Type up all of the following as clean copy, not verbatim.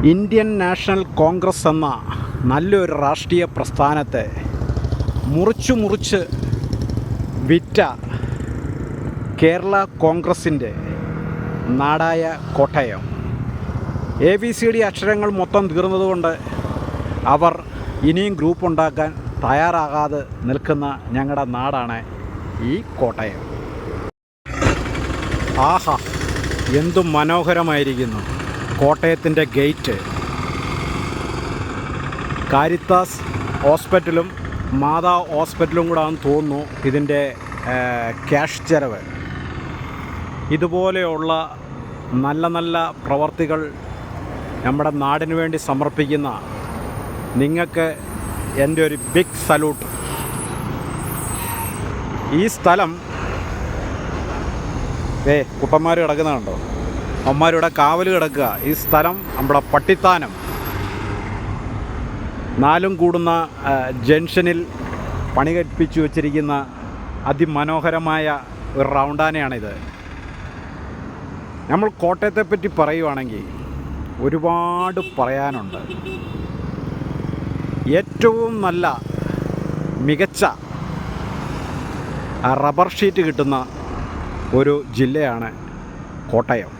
Indian national Congress എന്ന നല്ലൊരു രാഷ്ട്രീയ പ്രസ്ഥാനത്തെ മുറിച്ച് വിറ്റ കേരള കോൺഗ്രസിൻ്റെ നാടായ കോട്ടയം ABCD അക്ഷരങ്ങൾ മൊത്തം തീർന്നതുകൊണ്ട് അവർ ഇനിയും ഗ്രൂപ്പ് ഉണ്ടാക്കാൻ തയ്യാറാകാതെ നിൽക്കുന്ന ഞങ്ങളുടെ നാടാണ് ഈ കോട്ടയം. ആഹാ, എന്തു മനോഹരമായിരിക്കുന്നു കോട്ടയത്തിൻ്റെ ഗേറ്റ്. കാരിത്താസ് ഹോസ്പിറ്റലും മാതാ ഹോസ്പിറ്റലും കൂടെ ആണെന്ന് തോന്നുന്നു ഇതിൻ്റെ ക്യാഷ് ചെലവ്. ഇതുപോലെയുള്ള നല്ല നല്ല പ്രവർത്തികൾ നമ്മുടെ നാടിനു വേണ്ടി സമർപ്പിക്കുന്ന നിങ്ങൾക്ക് എൻ്റെ ഒരു ബിഗ് സല്യൂട്ട്. ഈ സ്ഥലം കുട്ടന്മാർ കിടക്കുന്നുണ്ടോ, അമ്മമാരിവിടെ കാവൽ കിടക്കുക. ഈ സ്ഥലം നമ്മുടെ പട്ടിത്താനം 4 കൂടുന്ന ജംഗ്ഷനിൽ പണി കഴിപ്പിച്ചു വച്ചിരിക്കുന്ന അതിമനോഹരമായ ഒരു റൗണ്ടാനയാണിത്. നമ്മൾ കോട്ടയത്തെപ്പറ്റി പറയുവാണെങ്കിൽ ഒരുപാട് പറയാനുണ്ട്. ഏറ്റവും നല്ല മികച്ച റബ്ബർ ഷീറ്റ് കിട്ടുന്ന ഒരു ജില്ലയാണ് കോട്ടയം.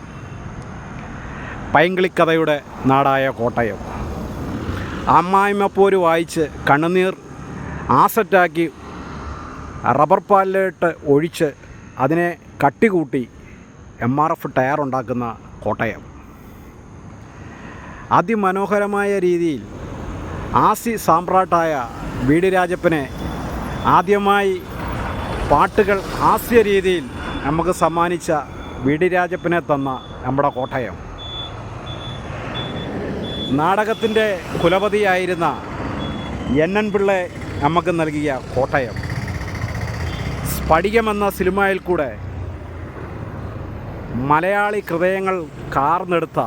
പൈങ്കിളിക്കഥയുടെ നാടായ കോട്ടയം. അമ്മായിമ്മപ്പോര് വായിച്ച് കണ്ണുനീർ ആസറ്റാക്കി റബ്ബർ പാലിലിട്ട് ഒഴിച്ച് അതിനെ കട്ടികൂട്ടി MRF ടയർ ഉണ്ടാക്കുന്ന കോട്ടയം. അതിമനോഹരമായ രീതിയിൽ ആസി സാമ്രാട്ടായ VD രാജപ്പനെ ആദ്യമായി പാട്ടുകൾ ഹാസ്യ രീതിയിൽ നമുക്ക് സമ്മാനിച്ച VD രാജപ്പനെ തന്ന നമ്മുടെ കോട്ടയം. നാടകത്തിൻ്റെ കുലപതിയായിരുന്ന NN പിള്ളയെ നമുക്ക് നൽകിയ കോട്ടയം. സ്ഫടികമെന്ന സിനിമയിൽ കൂടെ മലയാളി ഹൃദയങ്ങൾ കാർന്നെടുത്ത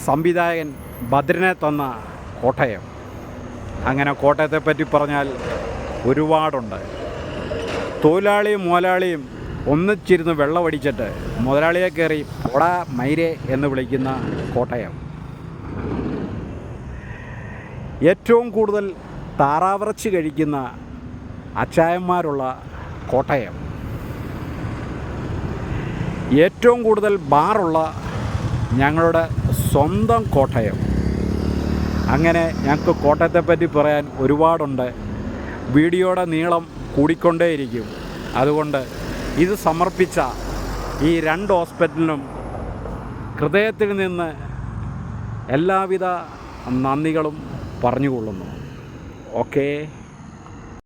സംവിധായകൻ ഭദ്രനെ തന്ന കോട്ടയം. അങ്ങനെ കോട്ടയത്തെപ്പറ്റി പറഞ്ഞാൽ ഒരുപാടുണ്ട്. തൊഴിലാളിയും മുതലാളിയും ഒന്നിച്ചിരുന്ന് വെള്ളമടിച്ചിട്ട് മുതലാളിയെ കയറി ഓടാ മൈരേ എന്ന് വിളിക്കുന്ന കോട്ടയം. ഏറ്റവും കൂടുതൽ താറാവിറച്ചി കഴിക്കുന്ന അച്ചായന്മാരുള്ള കോട്ടയം. ഏറ്റവും കൂടുതൽ ബാറുള്ള ഞങ്ങളുടെ സ്വന്തം കോട്ടയം. അങ്ങനെ ഞങ്ങൾക്ക് കോട്ടയത്തെപ്പറ്റി പറയാൻ ഒരുപാടുണ്ട്. വീഡിയോയുടെ നീളം കൂടിക്കൊണ്ടേയിരിക്കും. അതുകൊണ്ട് ഇത് സമർപ്പിച്ച ഈ 2 ഹോസ്പിറ്റലിനും ഹൃദയത്തിൽ നിന്ന് എല്ലാവിധ നന്ദികളും പറഞ്ഞുകൊള്ളുന്നു. ഓക്കേ.